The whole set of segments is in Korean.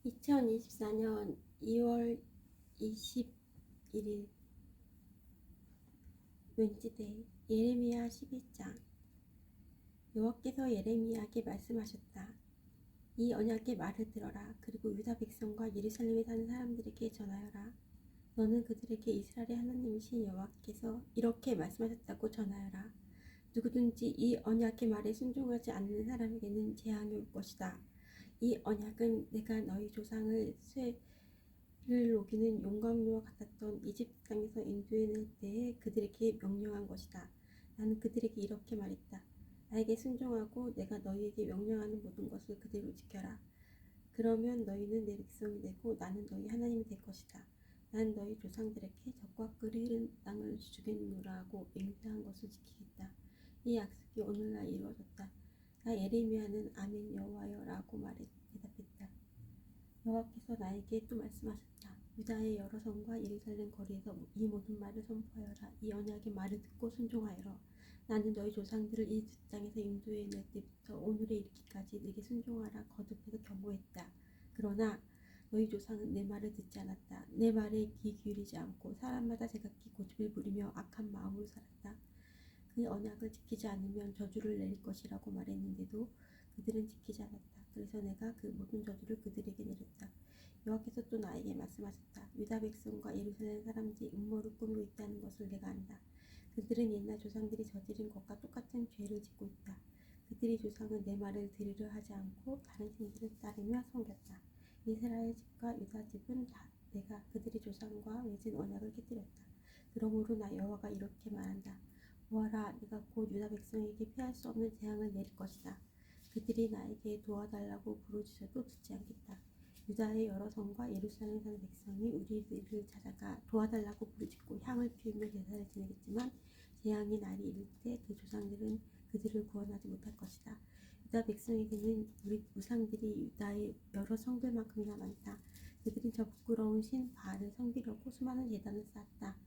2024년 2월 21일 웬치데이. 예레미야 11장. 여호와께서 예레미야에게 말씀하셨다. 이 언약의 말을 들어라. 그리고 유다 백성과 예루살렘에 사는 사람들에게 전하여라. 너는 그들에게 이스라엘의 하나님이신 여호와께서 이렇게 말씀하셨다고 전하여라. 누구든지 이 언약의 말에 순종하지 않는 사람에게는 재앙이 올 것이다. 이 언약은 내가 너희 조상을 쇠를 녹이는 용광로와 같았던 이집트 땅에서 인도해낼 때에 그들에게 명령한 것이다. 나는 그들에게 이렇게 말했다. 나에게 순종하고 내가 너희에게 명령하는 모든 것을 그대로 지켜라. 그러면 너희는 내 백성이 되고 나는 너희 하나님이 될 것이다. 나는 너희 조상들에게 적과 꿀이 흐르는 땅을 주겠노라 하고 맹세한 것을 지키겠다. 이 약속이 오늘날 이루어졌다. 나 예레미야는 아멘 여호와여 라고 대답했다. 여호와께서 나에게 또 말씀하셨다. 유다의 여러 성과 예루살렘 거리에서 이 모든 말을 선포하여라. 이 언약의 말을 듣고 순종하여라. 나는 너희 조상들을 이집트 땅에서 인도해낼 때부터 오늘에 이르기까지 내게 순종하라 거듭해서 경고했다. 그러나 너희 조상은 내 말을 듣지 않았다. 내 말에 귀 기울이지 않고 사람마다 제각기 고집을 부리며 악한 마음으로 살았다. 그 언약을 지키지 않으면 저주를 내릴 것이라고 말했는데도 그들은 지키지 않았다. 그래서 내가 그 모든 저주를 그들에게 내렸다. 여호와께서 또 나에게 말씀하셨다. 유다 백성과 예루살렘 사람들이 음모를 꾸미고 있다는 것을 내가 안다. 그들은 옛날 조상들이 저지른 것과 똑같은 죄를 짓고 있다. 그들의 조상은 내 말을 들으려 하지 않고 다른 신들을 따르며 섬겼다. 이스라엘 집과 유다 집은 다 내가 그들의 조상과 맺은 언약을 깨뜨렸다. 그러므로 나 여호와가 이렇게 말한다. 보아라, 내가 곧 유다 백성에게 피할 수 없는 재앙을 내릴 것이다. 그들이 나에게 도와달라고 부르짖어도 듣지 않겠다. 유다의 여러 성과 예루살렘에 사는 백성이 우리들을 찾아가 도와달라고 부르짖고 향을 피우며 제사를 지내겠지만 재앙의 날이 이를 때 그 조상들은 그들을 구원하지 못할 것이다. 유다 백성에게는 우리 우상들이 유다의 여러 성들만큼이나 많다. 그들은 저 부끄러운 신 바알을 섬기려고 수많은 제단을 쌓았다.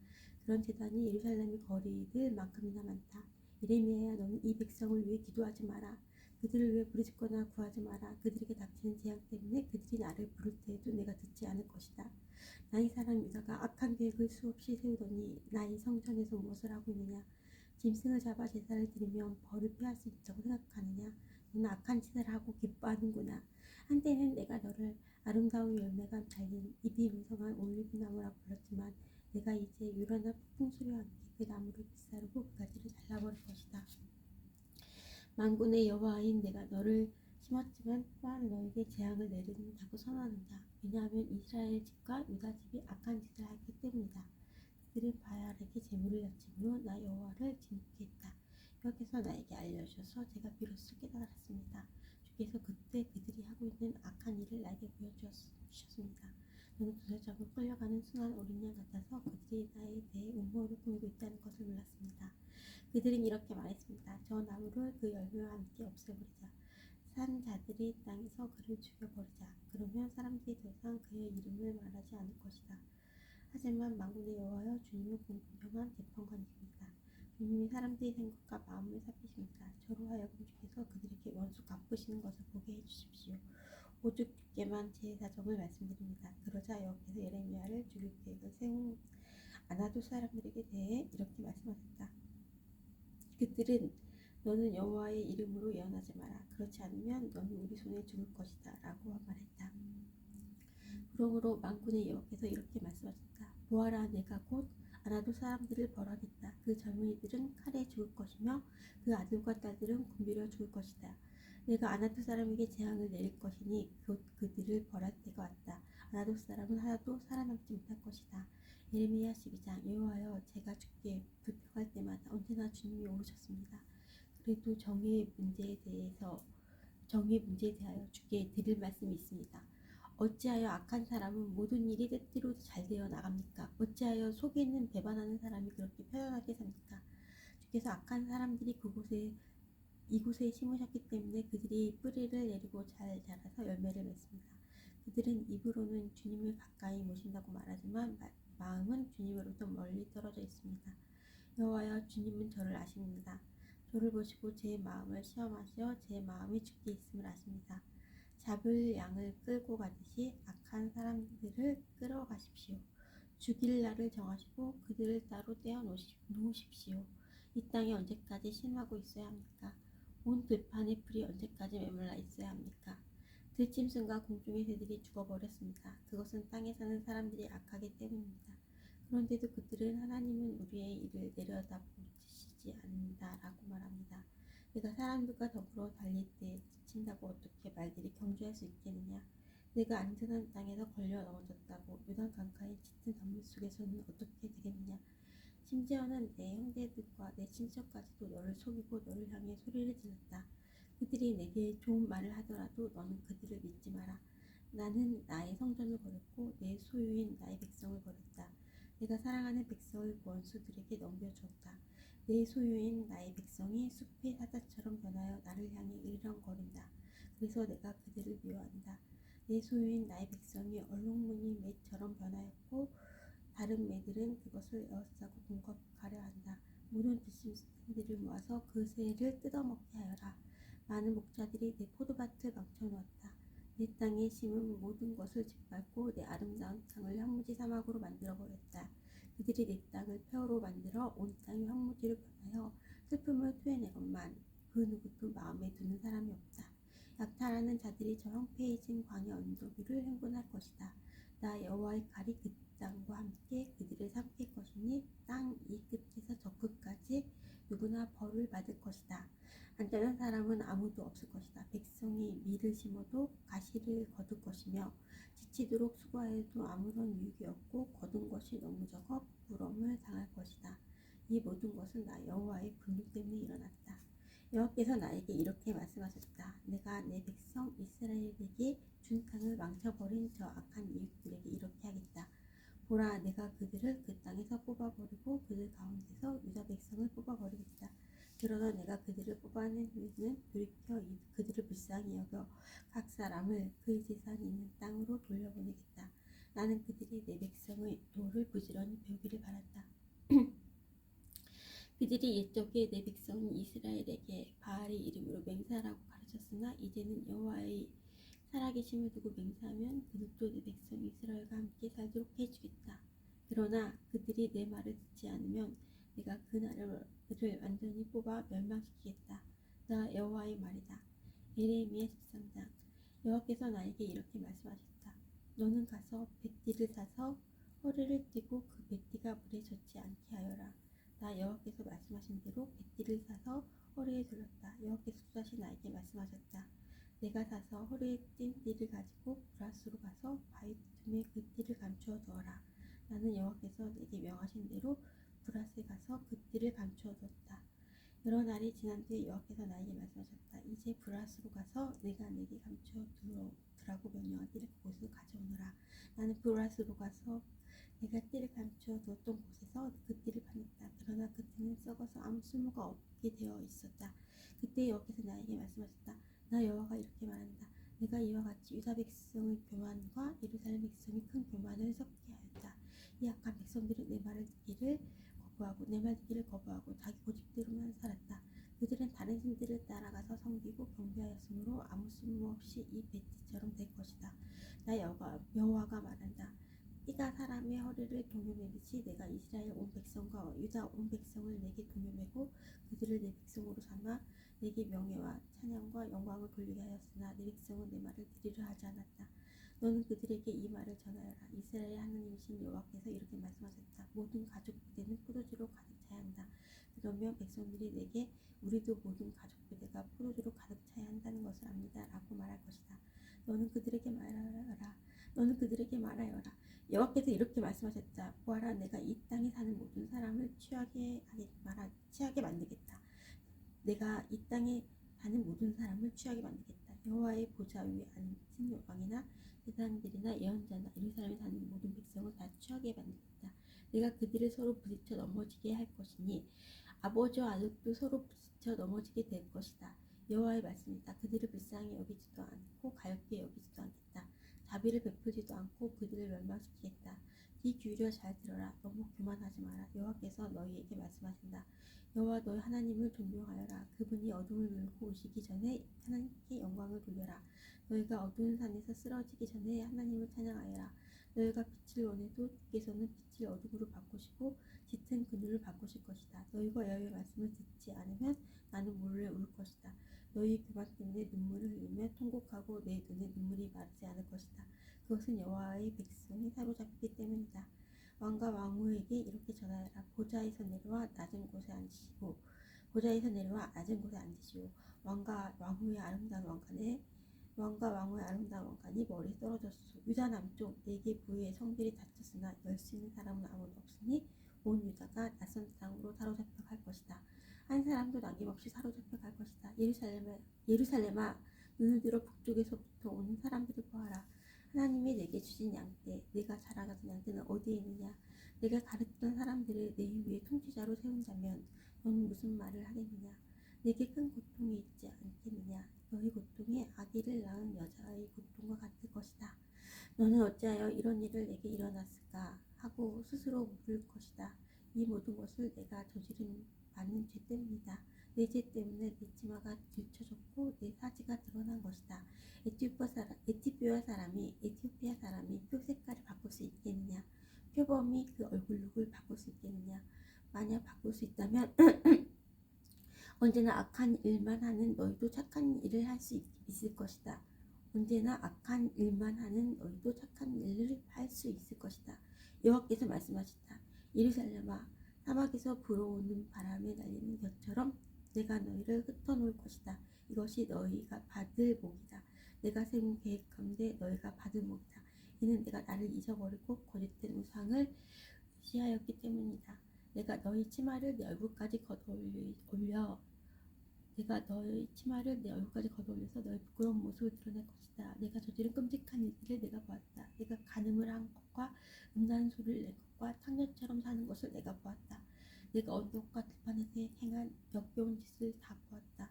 그런 제단이 예루살렘의 거리들만큼이나 많다. 예레미야야, 너는 이 백성을 위해 기도하지 마라. 그들을 위해 부르짖거나 구하지 마라. 그들에게 닥치는 재앙 때문에 그들이 나를 부를 때에도 내가 듣지 않을 것이다. 나의 사람 유다가 악한 계획을 수없이 세우더니 나의 성전에서 무엇을 하고 있느냐? 짐승을 잡아 제사를 드리면 벌을 피할 수 있다고 생각하느냐? 너는 악한 짓을 하고 기뻐하는구나. 한때는 내가 너를 아름다운 열매가 달린 잎이 무성한 올리브나무라고 불렀지만 내가 이제 유라나 폭풍 소리와 함께 그 나무를 불사르고 그 가지를 잘라버릴 것이다. 만군의 여호와인 내가 너를 심었지만 또한 너에게 재앙을 내린다고 선언한다. 왜냐하면 이스라엘 집과 유다 집이 악한 짓을 하기 때문이다. 그들은 바알에게 제물을 바침으로 나 여호와를 진노했다. 여호와께서 나에게 알려주셔서 제가 비로소 깨달았습니다. 주께서 그때 그들이 하고 있는 악한 일을 나에게 보여주셨습니다. 너는 도살장으로 끌려가는 순한 어린 양 같아서 그들이 나에 대해 음모를 꾸미고 있다는 것을 몰랐습니다. 그들은 이렇게 말했습니다. 저 나무를 그 열매와 함께 없애버리자. 산 자들이 땅에서 그를 죽여버리자. 그러면 사람들이 더 이상 그의 이름을 말하지 않을 것이다. 하지만 만군의 여호와여, 주님은 공평한 재판관이십니다. 주님이 사람들의 생각과 마음을 살피십니다. 저로 하여금 주께서 그들에게 원수 갚으시는 것을 보게 해주십시오. 오직 주께만 제 사정을 말씀드립니다. 그러자 여호와께서 예레미야를 죽일 계획을 세운 아나도 사람들에게 대해 이렇게 말씀하셨다. 그들은 너는 여호와의 이름으로 예언하지 마라. 그렇지 않으면 너는 우리 손에 죽을 것이다 라고 말했다. 그러므로 만군의 여호와께서 이렇게 말씀하셨다. 보아라, 내가 곧 아나도 사람들을 벌하겠다. 그 젊은이들은 칼에 죽을 것이며 그 아들과 딸들은 굶주려 죽을 것이다. 내가 아나도 사람에게 재앙을 내릴 것이니 곧 그들을 벌할 때가 왔다. 아나도 사람은 하나도 살아남지 못할 것이다. 예레미야 12장. 여호와여, 제가 주께 불평할 때마다 언제나 주님이 오르셨습니다. 그래도 정의의 문제에 대하여 주께 드릴 말씀이 있습니다. 어찌하여 악한 사람은 모든 일이 뜻대로 잘 되어 나갑니까? 어찌하여 속에 있는 배반하는 사람이 그렇게 편안하게 삽니까? 주께서 악한 사람들이 이곳에 심으셨기 때문에 그들이 뿌리를 내리고 잘 자라서 열매를 맺습니다. 그들은 입으로는 주님을 가까이 모신다고 말하지만 마음은 주님으로부터 멀리 떨어져 있습니다. 여호와여, 주님은 저를 아십니다. 저를 보시고 제 마음을 시험하시어 제 마음이 주께 있음을 아십니다. 잡을 양을 끌고 가듯이 악한 사람들을 끌어가십시오. 죽일 날을 정하시고 그들을 따로 떼어 놓으십시오. 이 땅이 언제까지 심하고 있어야 합니까? 온 들판의 풀이 언제까지 메말라 있어야 합니까? 들짐승과 공중의 새들이 죽어버렸습니다. 그것은 땅에 사는 사람들이 악하기 때문입니다. 그런데도 그들은 하나님은 우리의 일을 내려다보시지 않는다라고 말합니다. 내가 사람들과 더불어 달릴 때 지친다고 어떻게 말들이 경주할 수 있겠느냐? 내가 안전한 땅에서 걸려 넘어졌다고 요단 강가의 짙은 단물 속에서는 어떻게 되겠느냐? 심지어는 내 형제들과 내 친척까지도 너를 속이고 너를 향해 소리를 질렀다. 그들이 내게 좋은 말을 하더라도 너는 그들을 믿지 마라. 나는 나의 성전을 버렸고 내 소유인 나의 백성을 버렸다. 내가 사랑하는 백성을 원수들에게 넘겨주었다. 내 소유인 나의 백성이 숲의 사자처럼 변하여 나를 향해 으르렁거린다. 그래서 내가 그들을 미워한다. 내 소유인 나의 백성이 얼룩무늬 맷처럼 변하였고 다른 매들은 그것을 에워싸고 공격하려 한다. 모든 들짐승들을 모아서 그 새를 뜯어먹게 하여라. 많은 목자들이 내 포도밭을 망쳐놓았다. 내 땅에 심은 모든 것을 짓밟고 내 아름다운 땅을 황무지 사막으로 만들어버렸다. 그들이 내 땅을 폐허로 만들어 온 땅이 황무지로 변하여 슬픔을 토해내건만 그 누구도 마음에 두는 사람이 없다. 약탈하는 자들이 저 황폐해진 광야 언덕 위를 행군할 것이다. 나 여호와의 칼이 그 땅과 함께 그들을 삼킬 것이니 땅 이 끝에서 저 끝까지 누구나 벌을 받을 것이다. 안전한 사람은 아무도 없을 것이다. 백성이 밀을 심어도 가시를 거둘 것이며 지치도록 수고하여도 아무런 유익이 없고 거둔 것이 너무 적어 부끄러움을 당할 것이다. 이 모든 것은 나 여호와의 분노 때문에 일어났다. 여호와께서 나에게 이렇게 말씀하셨다. 내가 내 백성 이스라엘에게 준 땅을 망쳐버린 저 악한 이웃들에게 이렇게 하겠다. 보라, 내가 그들을 그 땅에서 뽑아버리고 그들 가운데서 유다 백성을 뽑아버리겠다. 그러나 내가 그들을 뽑아낸 후에는 돌이켜 그들을 불쌍히 여겨 각 사람을 그의 재산이 있는 땅으로 돌려보내겠다. 나는 그들이 내 백성의 도를 부지런히 배우기를 바란다. 그들이 옛적에 내 백성인 이스라엘에게 바알의 이름으로 맹세하라고 가르쳤으나 이제는 여호와의 살아계심을 두고 맹세하면 그들도 내 백성 이스라엘과 함께 살도록 해주겠다. 그러나 그들이 내 말을 듣지 않으면 내가 그 나라를 완전히 뽑아 멸망시키겠다. 나 여호와의 말이다. 예레미야 13장. 여호와께서 나에게 이렇게 말씀하셨다. 너는 가서 뱃띠를 사서 허리를 띠고 그 뱃띠가 물에 젖지 않게 하여라. 나 여호와께서 말씀하신 대로 뱃띠를 사서 허리에 둘렀다. 여호와께서 또다시 나에게 말씀하셨다. 내가 사서 허리에 띈 띠를 가지고 브라스로 가서 바위 틈에 그 띠를 감추어 두어라. 나는 여호와께서 내게 명하신 대로 브라스에 가서 그 띠를 감추어 두었다. 여러 날이 지난 뒤에 여호와께서 나에게 말씀하셨다. 이제 브라스로 가서 내가 내게 감추어 두라고 명령한 띠를 그곳으로 가져오너라. 나는 브라스로 가서 내가 띠를 감추어 두었던 곳에서 그 띠를 파냈다. 그러나 그 띠는 썩어서 아무 쓸모가 없게 되어 있었다. 그때 여호와께서 나에게 말씀하셨다. 나 여호와가 이렇게 말한다. 내가 이와 같이 유다 백성의 교만과 예루살렘 백성의 큰 교만을 섞게 하였다. 이 악한 백성들은 내 말 듣기를 거부하고 자기 고집대로만 살았다. 그들은 다른 신들을 따라가서 섬기고 경배하였으므로 아무 쓸모없이 이 뱃띠처럼 될 것이다. 나 여호와가 말한다. 띠가 사람의 허리를 동여매듯이 내가 이스라엘 온 백성과 유다 온 백성을 내게 동여매고 그들을 내 백성으로 삼아 내게 명예와 찬양과 영광을 돌리게 하였으나 내 백성은 내 말을 들으려 하지 않았다. 너는 그들에게 이 말을 전하여라. 이스라엘 하나님이신 여호와께서 이렇게 말씀하셨다. 모든 가죽 부대는 포도주로 가득 차야 한다. 그러면 백성들이 내게 우리도 모든 가죽 부대가 포도주로 가득 차야 한다는 것을 압니다. 라고 말할 것이다. 너는 그들에게 말하여라. 여호와께서 이렇게 말씀하셨다. 보아라, 내가 이 땅에 사는 모든 사람을 취하게 만들겠다. 내가 이 땅에 사는 모든 사람을 취하게 만들겠다. 여호와의 보좌 위에 앉은 왕이나 제사장들이나 예언자나 예루살렘에 사는 모든 백성을 다 취하게 만들겠다. 내가 그들을 서로 부딪혀 넘어지게 할 것이니 아버지와 아들도 서로 부딪혀 넘어지게 될 것이다. 여호와의 말씀이다. 그들을 불쌍히 여기지도 않고 가엾게 여기지도 않겠다. 자비를 베풀지도 않고 그들을 멸망시키겠다. 귀 기울여 잘 들어라. 너무 교만하지 마라. 여호와께서 너희에게 말씀하신다. 여호와 너희 하나님을 존경하여라. 그분이 어둠을 물고 오시기 전에 하나님께 영광을 돌려라. 너희가 어두운 산에서 쓰러지기 전에 하나님을 찬양하여라. 너희가 빛을 원해도 주께서는 빛을 어둠으로 바꾸시고 짙은 그늘을 바꾸실 것이다. 너희가 여호와의 말씀을 듣지 않으면 나는 몰래 울 것이다. 너희 교만 때문에 눈물을 흘리며 통곡하고 내 눈에 눈물이 마르지 않을 것이다. 그것은 여호와의 백성이 사로잡히기 때문이다. 왕과 왕후에게 이렇게 전하여라. 보좌에서 내려와 낮은 곳에 앉으시고 왕과 왕후의 아름다운 왕관이 머리에 떨어졌소. 유다 남쪽 4개 부의 성들이 닫혔으나 열 수 있는 사람은 아무도 없으니 온 유다가 낯선 땅으로 사로잡혀 갈 것이다. 한 사람도 남김없이 사로잡혀 갈 것이다. 예루살렘아, 눈을 들어 북쪽에서부터 오는 사람들을 보아라. 하나님이 내게 주신 양떼, 내가 자라가던 양떼는 어디에 있느냐? 내가 가르치던 사람들을 내 위에 통치자로 세운다면 너는 무슨 말을 하겠느냐? 내게 큰 고통이 있지 않겠느냐? 너희 고통이 아기를 낳은 여자의 고통과 같을 것이다. 너는 어찌하여 이런 일을 내게 일어났을까? 하고 스스로 물을 것이다. 이 모든 것을 내가 저지른 많은 죄 때문이다. 내 죄 때문에 내 치마가 들춰졌고 내 사지가 드러난 것이다. 에티오피아 사람이 표 색깔을 바꿀 수 있겠느냐? 표범이 그 얼굴룩을 바꿀 수 있겠느냐? 만약 바꿀 수 있다면 언제나 악한 일만 하는 너희도 착한 일을 할 수 있을 것이다. 여호와께서 말씀하셨다. 예루살렘아, 사막에서 불어오는 바람에 날리는 벼처럼 내가 너희를 흩어놓을 것이다. 이것이 너희가 받을 복이다. 내가 세운 계획 가운데 너희가 받을 복이다. 이는 내가 나를 잊어버리고 거짓된 우상을 의지하였기 때문이다. 내가 너희 치마를 내 얼굴까지 걷어올려서 너희 부끄러운 모습을 드러낼 것이다. 내가 저지른 끔찍한 일들을 내가 보았다. 내가 간음을 한 것과 음란한 소리를 낸 것과 창녀처럼 사는 것을 내가 보았다. 내가 언덕과 들판에서 행한 역겨운 짓을 다 보았다.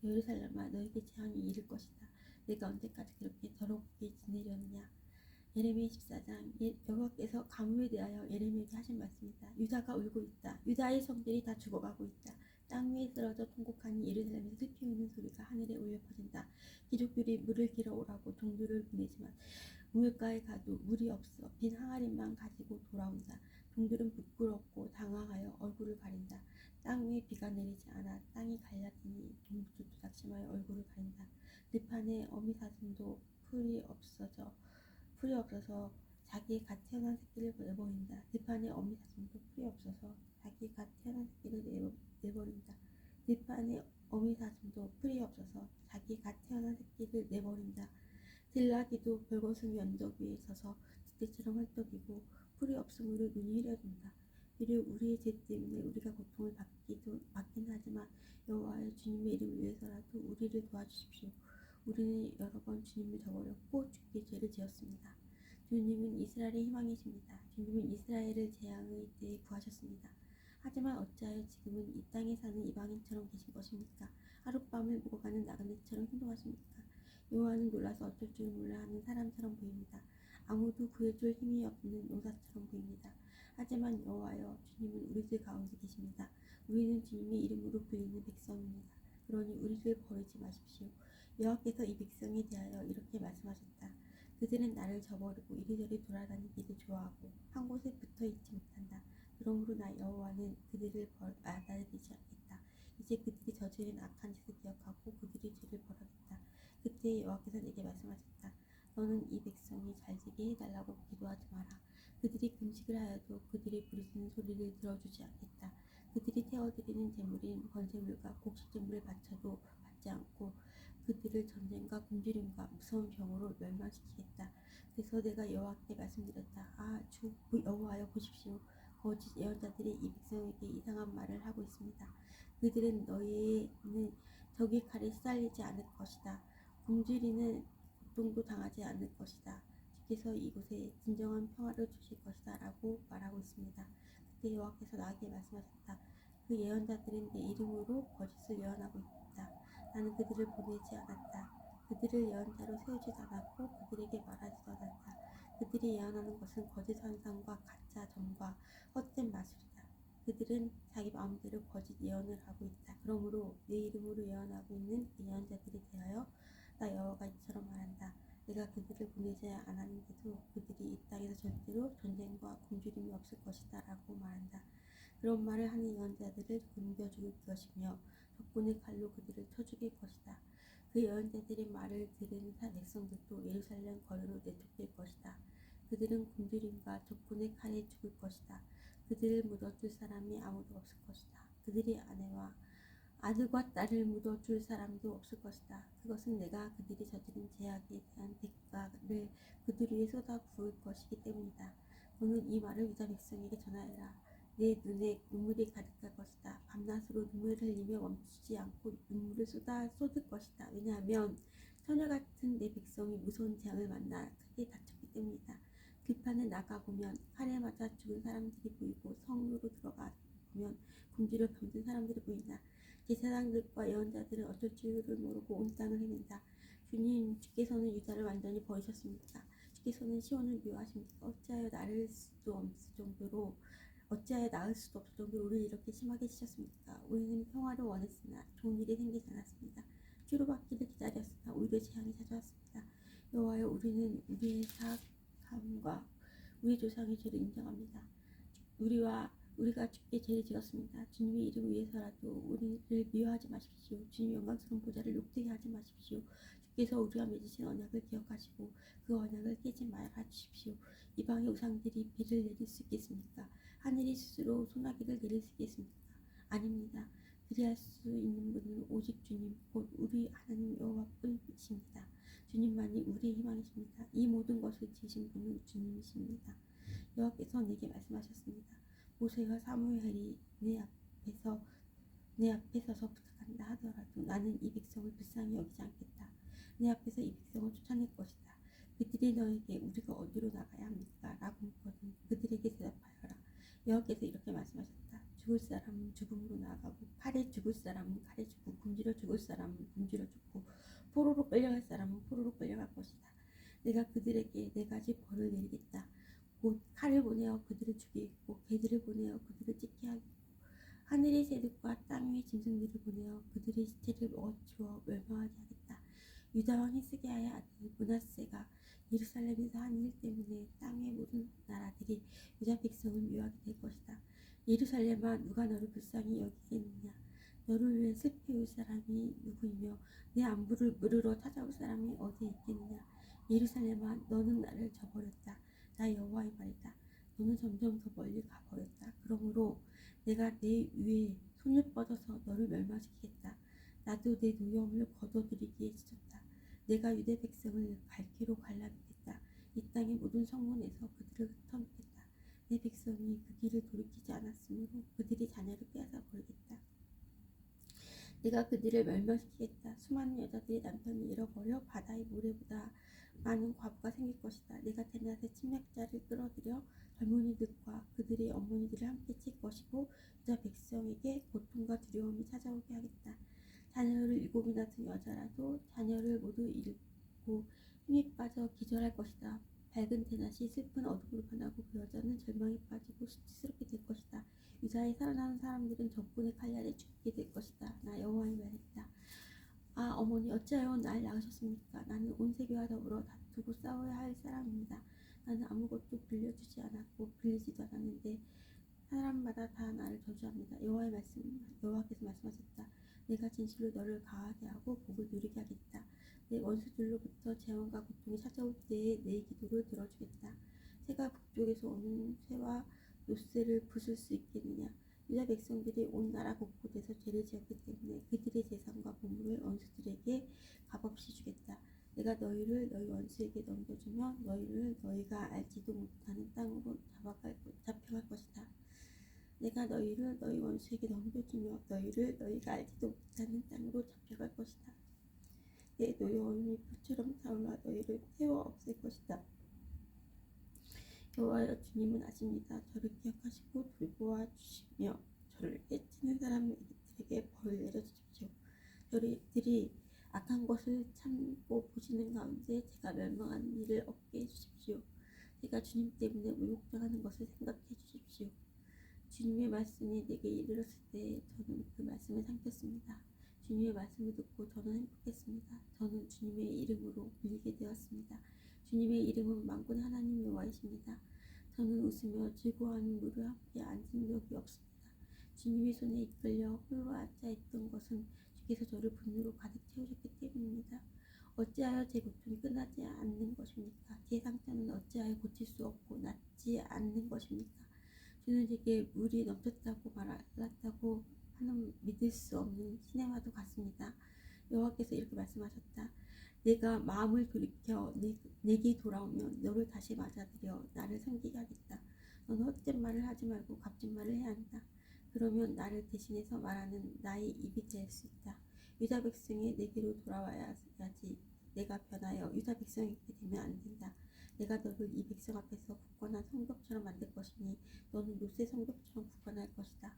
예루살렘아, 너에게 재앙이 이를 것이다. 내가 언제까지 그렇게 더럽게 지내려느냐? 예레미야 14장. 여호와께서 가뭄에 대하여 예레미야에게 하신 말씀이다. 유다가 울고 있다. 유다의 성들이 다 죽어가고 있다. 땅 위에 쓰러져 통곡하니 예루살렘에서 슬피 우는 소리가 하늘에 울려 퍼진다. 기족들이 물을 길어 오라고 종들을 보내지만 우물가에 가도 물이 없어 빈 항아리만 가지고 돌아온다. 종들은 부끄럽고 당황하여 얼굴을 가린다. 땅 위에 비가 내리지 않아 땅이 갈라지니 종들도 낙심하여 얼굴을 가린다. 들판에 어미 사슴도 풀이 없어서 자기의 갓 태어난 새끼를 내버린다. 들판에 어미 사슴도 풀이 없어서 자기 갓 태어난 새끼를 내버린다. 들판에 어미 사슴도 풀이 없어서 자기 갓 태어난 새끼를 내버린다. 들나귀도 벌거숭이 언덕 위에 서서 늑대처럼 헐떡이고 풀이 없으므로 눈이 흐려진다. 비록 우리의 죄 때문에 우리가 고통을 받긴 하지만 여호와의 주님의 이름 위해서라도 우리를 도와주십시오. 우리는 여러 번 주님을 저버렸고 주께 죄를 지었습니다. 주님은 이스라엘의 희망이십니다. 주님은 이스라엘을 재앙의 때에 구하셨습니다. 하지만 어찌하여 지금은 이 땅에 사는 이방인처럼 계신 것입니까? 하룻밤을 묵어가는 나그네처럼 행동하십니까? 여호와는 놀라서 어쩔 줄 몰라 하는 사람처럼 보입니다. 아무도 구해줄 힘이 없는 농사처럼 보입니다. 하지만 여호와여, 주님은 우리들 가운데 계십니다. 우리는 주님의 이름으로 불리는 백성입니다. 그러니 우리를 버리지 마십시오. 여호와께서 이 백성에 대하여 이렇게 말씀하셨다. 그들은 나를 저버리고 이리저리 돌아다니기를 좋아하고 한 곳에 붙어 있지 못한다. 그러므로 나 여호와는 그들을 받아들이지 않겠다. 이제 그들이 저지른 악한 짓을 기억하고 그들의 죄를 벌하겠다. 그때 여호와께서 내게 말씀하셨다. 너는 이 백성이 잘되게 해달라고 기도하지 마라. 그들이 금식을 하여도 그들이 부르짖는 소리를 들어주지 않겠다. 그들이 태워드리는 제물인 번제물과 곡식제물을 바쳐도 받지 않고 그들을 전쟁과 굶주림과 무서운 병으로 멸망시키겠다. 그래서 내가 여호와께 말씀드렸다. 주 여호와여, 보십시오. 거짓 예언자들이 이 백성에게 이상한 말을 하고 있습니다. 그들은 너희는 적의 칼에 시달리지 않을 것이다. 굶주리는 고통도 당하지 않을 것이다. 주께서 이곳에 진정한 평화를 주실 것이다 라고 말하고 있습니다. 그때 여호와께서 나에게 말씀하셨다. 그 예언자들은 내 이름으로 거짓을 예언하고 있다. 나는 그들을 보내지 않았다. 그들을 예언자로 세우지도 않았고 그들에게 말하지도 않았다. 그들이 예언하는 것은 거짓 환상과 가짜 점과 헛된 마술이다. 그들은 자기 마음대로 거짓 예언을 하고 있다. 그러므로 내 이름으로 예언하고 있는 그 예언자들에 대하여 나 여호와가 이처럼 말한다. 내가 그들을 보내지 않았는데도 그들이 이 땅에서 절대로 전쟁과 굶주림이 없을 것이다 라고 말한다. 그런 말을 하는 예언자들을 굶겨 죽일 것이며 적군의 칼로 그들을 쳐 죽일 것이다. 그 예언자들의 말을 들은 백성들도 예루살렘 거리로 내쫓길 것이다. 그들은 굶주림과 적군의 칼에 죽을 것이다. 그들을 묻어줄 사람이 아무도 없을 것이다. 그들의 아내와 아들과 딸을 묻어줄 사람도 없을 것이다. 그것은 내가 그들이 저지른 죄악에 대한 대가를 그들 위에 쏟아 부을 것이기 때문이다. 너는 이 말을 유다 백성에게 전하여라. 내 눈에 눈물이 가득할 것이다. 밤낮으로 눈물을 흘리며 멈추지 않고 눈물을 쏟을 것이다. 왜냐하면 처녀 같은 내 백성이 무서운 재앙을 만나 크게 다쳤기 때문이다. 들판에 나가보면 칼에 맞아 죽은 사람들이 보이고 성으로 들어가 보면 굶주려 병든 사람들이 보인다. 제사장들과 예언자들은 어쩔 줄을 모르고 온 땅을 헤맨다. 주님, 주께서는 유다를 완전히 버리셨습니까? 주께서는 시온을 미워하십니까? 어찌하여 나을 수도 없을 정도로 우리를 이렇게 심하게 치셨습니까? 우리는 평화를 원했으나 좋은 일이 생기지 않았습니다. 치료받기를 기다렸으나 오히려 재앙이 찾아왔습니다. 여호와여, 우리는 우리의 사악함과 우리 조상의 죄를 인정합니다. 우리가 주께 죄를 지었습니다. 주님의 이름 위해서라도 우리를 미워하지 마십시오. 주님의 영광스러운 보좌를 욕되게 하지 마십시오. 주께서 우리와 맺으신 언약을 기억하시고 그 언약을 깨지 말아 주십시오. 이방의 우상들이 비를 내릴 수 있겠습니까? 하늘이 스스로 소나기를 내릴 수 있겠습니까? 아닙니다. 그리할 수 있는 분은 오직 주님, 곧 우리 하나님 여호와뿐이십니다. 주님만이 우리의 희망이십니다. 이 모든 것을 지으신 분은 주님이십니다. 여호와께서 내게 말씀하셨습니다. 모세와 사무엘이 내 앞에 서서 부탁한다 하더라도 나는 이 백성을 불쌍히 여기지 않겠다. 내 앞에서 이 백성을 쫓아낼 것이다. 그들이 너에게 우리가 어디로 나가야 합니까? 라고 묻거든 그들에게 대답하여라. 여호와께서 이렇게 말씀하셨다. 죽을 사람은 죽음으로 나아가고 칼에 죽을 사람은 칼에 죽고 굶주려 죽을 사람은 굶주려 죽고 포로로 끌려갈 사람은 포로로 끌려갈 것이다. 내가 그들에게 네 가지 벌을 내리겠다. 곧 칼을 보내어 그들을 죽이겠고 개들을 보내어 그들을 찢게 하겠고 하늘의 새들과 땅 위의 짐승들을 보내어 그들의 시체를 먹어치워 멸망하게 하겠다. 유다 왕 히스기야의 아들 므낫세가 예루살렘에서 한 일 때문에 땅의 모든 나라들이 유다 백성을 미워하게 될 것이다. 예루살렘아, 누가 너를 불쌍히 여기겠느냐? 너를 위해 슬피 울 사람이 누구이며 내 안부를 물으러 찾아올 사람이 어디에 있겠느냐? 예루살렘아, 너는 나를 저버렸다. 나 여호와의 말이다. 너는 점점 더 멀리 가버렸다. 그러므로 내가 내 위에 손을 뻗어서 너를 멸망시키겠다. 나도 내 노여움을 거둬들이기에 지쳤다. 내가 유대 백성을 갈기로 갈라놓겠다. 이 땅의 모든 성문에서 그들을 흩어놓겠다. 내 백성이 그 길을 돌이키지 않았으므로 그들이 자녀를 빼앗아 버리겠다. 내가 그들을 멸망시키겠다. 수많은 여자들이 남편을 잃어버려 바다의 모래보다 많은 과부가 생길 것이다. 내가 대낮에 침략자를 끌어들여 젊은이들과 그들의 어머니들을 함께 칠 것이고 유다 백성에게 고통과 두려움이 찾아오게 하겠다. 자녀를 7이나 둔 여자라도 자녀를 모두 잃고 힘이 빠져 기절할 것이다. 밝은 대낮이 슬픈 어둠으로 변하고 그 여자는 절망에 빠지고 수치스럽게 될 것이다. 유다에 살아남은 사람들은 적군의 칼날에 죽게 될 것이다. 나 여호와의 말이다. 아, 어머니, 어찌하여 날 낳으셨습니까? 나는 온 세계와 더불어 다투고 싸워야 할 사람입니다. 나는 아무것도 빌려주지 않았고 빌리지도 않았는데 사람마다 다 나를 저주합니다. 여호와께서 말씀하셨다. 내가 진실로 너를 강하게 하고 복을 누리게 하겠다. 내 원수들로부터 재앙과 고통이 찾아올 때에 내 기도를 들어주겠다. 새가 북쪽에서 오는 새와 노새를 부술 수 있겠느냐? 유다 백성들이 온 나라 곳곳에서 죄를 지었기 때문에 그들의 재산과 보물을 원수들에게 값없이 주겠다. 내가 너희를 너희 원수에게 넘겨주며 너희를 너희가 알지도 못하는 땅으로 잡혀갈 것이다. 내가 너희를 너희 원수에게 넘겨주며 너희를 너희가 알지도 못하는 땅으로 잡혀갈 것이다. 내 노여움이 불처럼 타올라 너희를 태워 없앨 것이다. 여호와여, 주님은 아십니다. 저를 기억하시고 돌보아 주시며 저를 깨치는 사람들에게 벌을 내려주십시오. 저희들이 악한 것을 참고 보시는 가운데 제가 멸망하는 일을 없게 해주십시오. 제가 주님 때문에 우욕당하는 것을 생각해 주십시오. 주님의 말씀이 내게 이르렀을 때 저는 그 말씀을 삼켰습니다. 주님의 말씀을 듣고 저는 행복했습니다. 저는 주님의 이름으로 불리게 되었습니다. 주님의 이름은 만군의 하나님 여호와이십니다. 저는 웃으며 즐거워하는 무리와 함께 앉은 적이 없습니다. 주님의 손에 이끌려 홀로 앉아있던 것은 주께서 저를 분노로 가득 채우셨기 때문입니다. 어찌하여 제 고통이 끝나지 않는 것입니까? 제 상처는 어찌하여 고칠 수 없고 낫지 않는 것입니까? 주는 제게 물이 넘쳤다고 말랐다고 하는 믿을 수 없는 시내와도 같습니다. 여호와께서 이렇게 말씀하셨다. 내가 마음을 돌이켜 내게 돌아오면 너를 다시 맞아들여 나를 섬기게 하겠다. 너는 헛된 말을 하지 말고 값진 말을 해야 한다. 그러면 나를 대신해서 말하는 나의 입이 될 수 있다. 유다 백성이 내게로 돌아와야지. 내가 변하여 유다 백성에게 되면 안 된다. 내가 너를 이 백성 앞에서 굳건한 성벽처럼 만들 것이니 너는 롯의 성벽처럼 굳건할 것이다.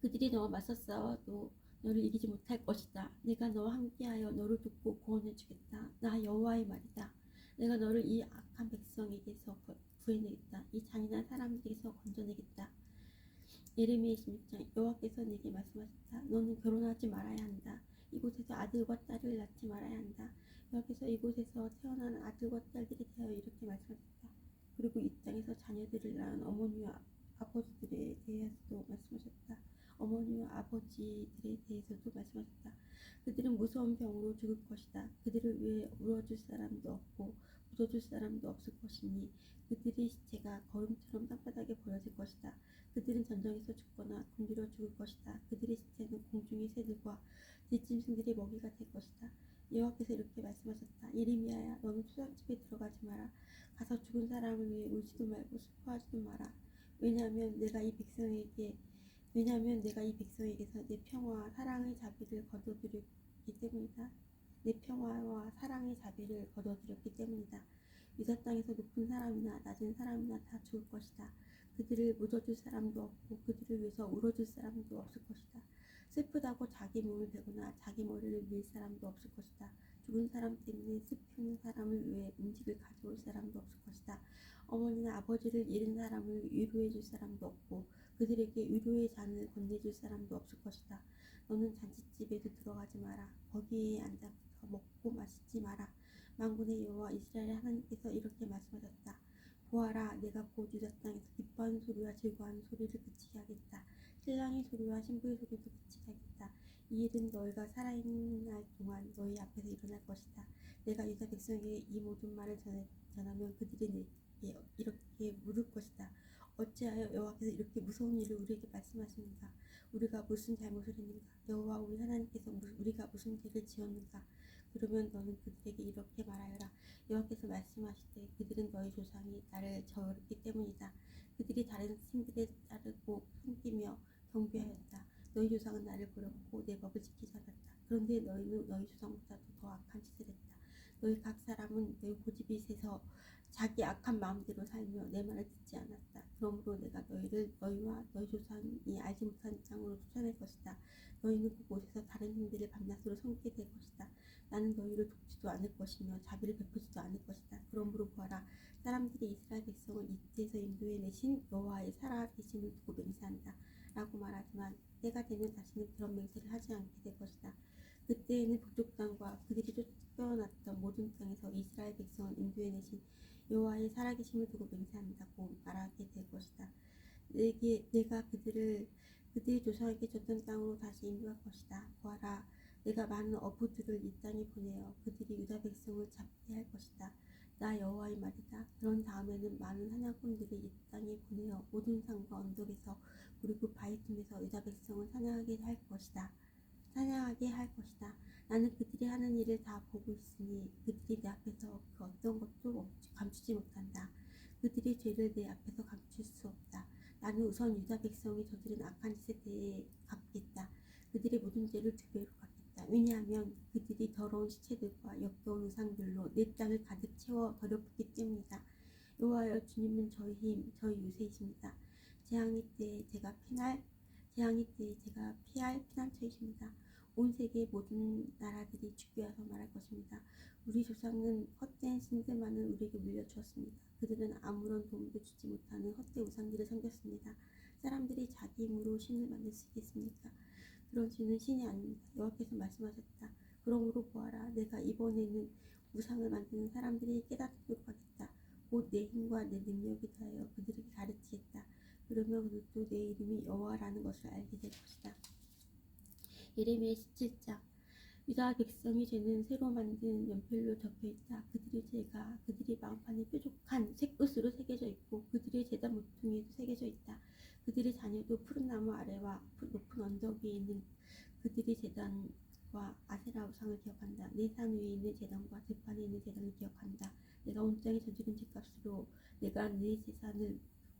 그들이 너와 맞서 싸워도 너를 이기지 못할 것이다. 내가 너와 함께하여 너를 돕고 구원해 주겠다. 나 여호와의 말이다. 내가 너를 이 악한 백성에게서 구해내겠다. 이 잔인한 사람들에게서 건져내겠다. 예레미야 26장. 여호와께서 내게 말씀하셨다. 너는 결혼하지 말아야 한다. 이곳에서 아들과 딸을 낳지 말아야 한다. 여호와께서 이곳에서 태어난 아들과 딸들에 대하여 이렇게 말씀하셨다. 그리고 이 땅에서 자녀들을 낳은 어머니와 아버지들에 대해서도 말씀하셨다. 어머니와 아버지들에 대해서도 말씀하셨다. 그들은 무서운 병으로 죽을 것이다. 그들을 위해 울어줄 사람도 없고 묻어줄 사람도 없을 것이니 그들의 시체가 거름처럼 땅바닥에 버려질 것이다. 그들은 전쟁에서 죽거나 굶주려 죽을 것이다. 그들의 시체는 공중의 새들과 들짐승들의 먹이가 될 것이다. 여호와께서 이렇게 말씀하셨다. 예레미야야, 너는 초상집에 들어가지 마라. 가서 죽은 사람을 위해 울지도 말고 슬퍼하지도 마라. 왜냐하면 내가 이 백성에게서 내 평화와 사랑의 자비를 거둬들였기 때문이다. 내 평화와 사랑의 자비를 거둬들였기 때문이다. 유다 땅에서 높은 사람이나 낮은 사람이나 다 죽을 것이다. 그들을 묻어줄 사람도 없고 그들을 위해서 울어줄 사람도 없을 것이다. 슬프다고 자기 몸을 베거나 자기 머리를 밀 사람도 없을 것이다. 죽은 사람 때문에 슬픈 사람을 위해 음식을 가져올 사람도 없을 것이다. 어머니나 아버지를 잃은 사람을 위로해줄 사람도 없고 그들에게 위로의 잔을 건네줄 사람도 없을 것이다. 너는 잔치집에도 들어가지 마라. 거기에 앉아서 먹고 마시지 마라. 만군의 여호와 이스라엘의 하나님께서 이렇게 말씀하셨다. 보아라, 내가 곧 유다 땅에서 기뻐하는 소리와 즐거워하는 소리를 그치게 하겠다. 신랑의 소리와 신부의 소리도 그치게 하겠다. 이 일은 너희가 살아있는 날 동안 너희 앞에서 일어날 것이다. 내가 유다 백성에게 이 모든 말을 전하면 그들이 내게 이렇게 물을 것이다. 어찌하여 여호와께서 이렇게 무서운 일을 우리에게 말씀하시는가? 우리가 무슨 잘못을 했는가? 여호와 우리 하나님께서 우리가 무슨 죄를 지었는가? 그러면 너는 그들에게 이렇게 말하여라. 여호와께서 말씀하시되 그들은 너희 조상이 나를 저버렸기 때문이다. 그들이 다른 신들에 따르고 섬기며 경배하였다. 너희 조상은 나를 버렸고 내 법을 지키지 않았다. 그런데 너희는 너희 조상보다도 더 악한 짓을 했다. 너희 각 사람은 너희 고집이 세서 자기 악한 마음대로 살며 내 말을 듣지 않았다. 그러므로 내가 너희를 너희와 너희 조상이 알지 못한 땅으로 쫓아낼 것이다. 너희는 그곳에서 다른 신들을 밤낮으로 섬기게 될 것이다. 나는 너희를 돕지도 않을 것이며 자비를 베푸지도 않을 것이다. 그러므로 보아라, 사람들이 이스라엘 백성을 이때에서 인도해내신 여호와의 살아계심을 두고 맹세한다 라고 말하지만 때가 되면 다시는 그런 맹세를 하지 않게 될 것이다. 그때에는 북쪽 땅과 그들이 쫓겨났던 모든 땅에서 이스라엘 백성을 인도해내신 여호와의 살아계심을 두고 맹세한다고 말하게 될 것이다. 내가 그들의 조상에게 줬던 땅으로 다시 인도할 것이다. 보아라, 내가 많은 어부들을 이 땅에 보내어 그들이 유다 백성을 잡게 할 것이다. 나 여호와의 말이다. 그런 다음에는 많은 사냥꾼들을 이 땅에 보내어 모든 산과 언덕에서 그리고 바위 틈에서 유다 백성을 사냥하게 할 것이다. 나는 그들이 하는 일을 다 보고 있으니 그들이 내 앞에서 그 어떤 것도 감추지 못한다. 그들의 죄를 내 앞에서 감출 수 없다. 나는 우선 유다 백성이 저지른 악한 짓에 대해 갚겠다. 그들의 모든 죄를 2배로 갚겠다. 왜냐하면 그들이 더러운 시체들과 역겨운 우상들로 내 땅을 가득 채워 더럽혔기 때문이다. 여호와여, 주님은 저희 힘, 저희 유세이십니다. 재앙의 때에 제가 피할 피난처이십니다. 온 세계의 모든 나라들이 죽게 하서 말할 것입니다. 우리 조상은 헛된 신들만을 우리에게 물려주었습니다. 그들은 아무런 도움도 주지 못하는 헛된 우상들을 섬겼습니다. 사람들이 자기 힘으로 신을 만들 수 있겠습니까? 그런 주는 신이 아닙니다. 여호와께서 말씀하셨다. 그러므로 보아라, 내가 이번에는 우상을 만드는 사람들이 깨닫도록 하겠다. 곧 내 힘과 내 능력이 더하여 그들에게 가르치겠다. 그러면 그들도 내 이름이 여호와라는 것을 알게 될 것이다. 예레미야 17장. 유다 백성의 죄는 새로 만든 연필로 적혀있다. 그들의 죄가 그들의 마음판에 뾰족한 쇠끝으로 새겨져 있고 그들의 제단 모퉁이에도 새겨져 있다. 그들의 자녀도 푸른 나무 아래와 높은 언덕 위에 있는 그들의 제단과 아세라 우상을 기억한다. 내 산 위에 있는 제단과 들판에 있는 제단을 기억한다. 내가 온 땅에 저지른 죄값으로 내가 내 재산을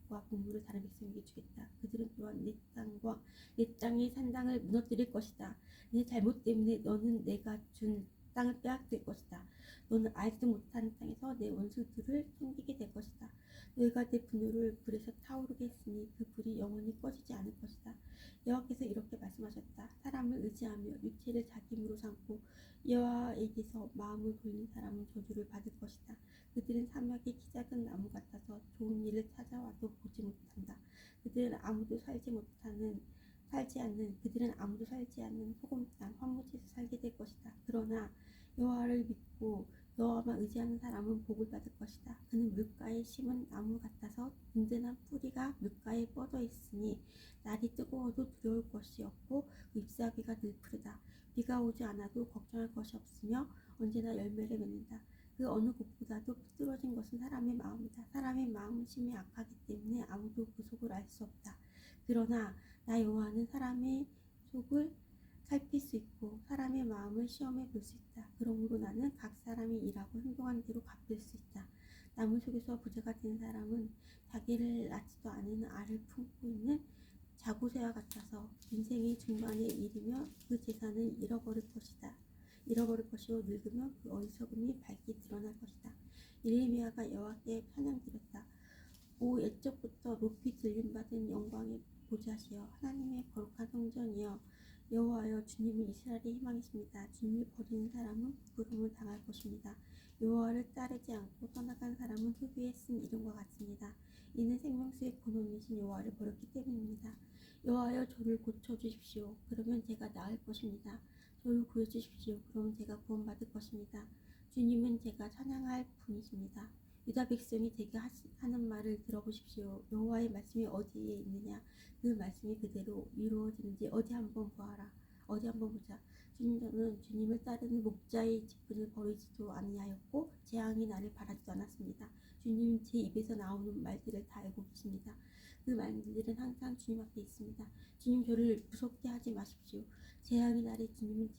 과 분부를 다른 백성에게 주겠다. 그들은 또한 내 땅과 내 땅의 산당을 무너뜨릴 것이다. 내 잘못 때문에 너는 내가 준 땅을 빼앗길 것이다. 너는 알지도 못하는 땅에서 내 원수들을 섬기게 될 것이다. 너희가 내 분노를 불에서 타오르게 했으니 그 불이 영원히 꺼지지 않을 것이다. 여호와께서 이렇게 말씀하셨다. 사람을 의지하며 육체를 자기 힘으로 삼고 여호와에게서 마음을 돌린 사람은 저주를 받을 것이다. 그들은 사막의 키 작은 나무 같아서 좋은 일을 찾아와도 보지 못한다. 그들은 아무도 살지 않는 소금 땅 황무지에서 살게 될 것이다. 그러나 여호와를 믿고 여호와만 의지하는 사람은 복을 받을 것이다. 그는 물가에 심은 나무 같아서 든든한 뿌리가 물가에 뻗어 있으니 날이 뜨거워도 두려울 것이 없고 그 잎사귀가 늘 푸르다. 비가 오지 않아도 걱정할 것이 없으며 언제나 열매를 맺는다. 그 어느 곳보다도 삐뚤어진 것은 사람의 마음이다. 사람의 마음은 심히 악하기 때문에 아무도 그 속을 알 수 없다. 그러나 나 여호와는 사람의 속을 살필 수 있고 사람의 마음을 시험해 볼 수 있다. 그러므로 나는 각 사람이 일하고 행동한 대로 갚을 수 있다. 나무 속에서 부자가 된 사람은 자기를 낳지도 않은 알을 품고 있는 자구새와 같아서 인생의 중반에 이르며 그 재산을 잃어버릴 것이요 늙으면 그 어리석음이 밝게 드러날 것이다. 예레미야가 여호와께 찬양드렸다. 오 옛적부터 높이 들림받은 영광의 보좌시여 하나님의 거룩한 성전이여 여호와여 주님은 이스라엘의 희망이십니다. 주님을 버리는 사람은 부끄러움을 당할 것입니다. 여호와를 따르지 않고 떠나간 사람은 흑위에 쓴 이름과 같습니다. 이는 생명수의 근원이신 여호와를 버렸기 때문입니다. 여호와여 저를 고쳐주십시오. 그러면 제가 나을 것입니다. 저를 구해주십시오. 그러면 제가 구원받을 것입니다. 주님은 제가 찬양할 분이십니다. 유다 백성이 제게 하는 말을 들어보십시오. 여호와의 말씀이 어디에 있느냐? 그 말씀이 그대로 이루어지는지 어디 한번 보아라. 어디 한번 보자. 주님은 주님을 따르는 목자의 직분을 버리지도 아니하였고 재앙이 나를 바라지도 않았습니다. 주님은 제 입에서 나오는 말들을 다 알고 계십니다. 그 말들은 항상 주님 앞에 있습니다. 주님 저를 무섭게 하지 마십시오. 재앙의 날에 주님은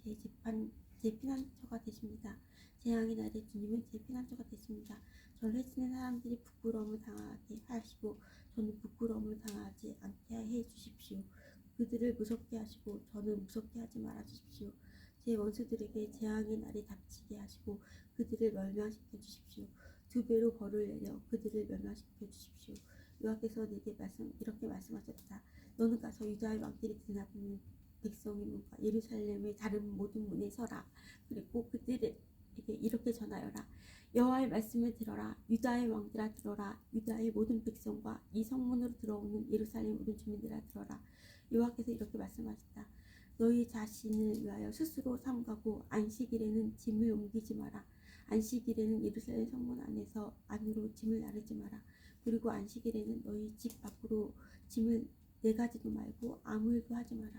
제 피난처가 되십니다. 재앙의 날에 주님은 제 피난처가 되십니다. 저를 해치는 사람들이 부끄러움을 당하게 하시고 저는 부끄러움을 당하지 않게 해 주십시오. 그들을 무섭게 하시고 저는 무섭게 하지 말아 주십시오. 제 원수들에게 재앙의 날이 닥치게 하시고 그들을 멸망시켜 주십시오. 2배로 벌을 내려 그들을 멸망시켜 주십시오. 여호와께서 내게 이렇게 말씀하셨다. 너는 가서 유다의 왕들이 드나드는 백성의 문과 예루살렘의 다른 모든 문에 서라. 그리고 그들에게 이렇게 전하여라. 여호와의 말씀을 들어라. 유다의 왕들아 들어라. 유다의 모든 백성과 이 성문으로 들어오는 예루살렘 모든 주민들아 들어라. 여호와께서 이렇게 말씀하셨다. 너희 자신을 위하여 스스로 삼가고 안식일에는 짐을 옮기지 마라. 안식일에는 예루살렘 성문 안으로 짐을 나르지 마라. 그리고 안식일에는 너희 집 밖으로 짐을 내가지도 말고 아무 일도 하지 마라.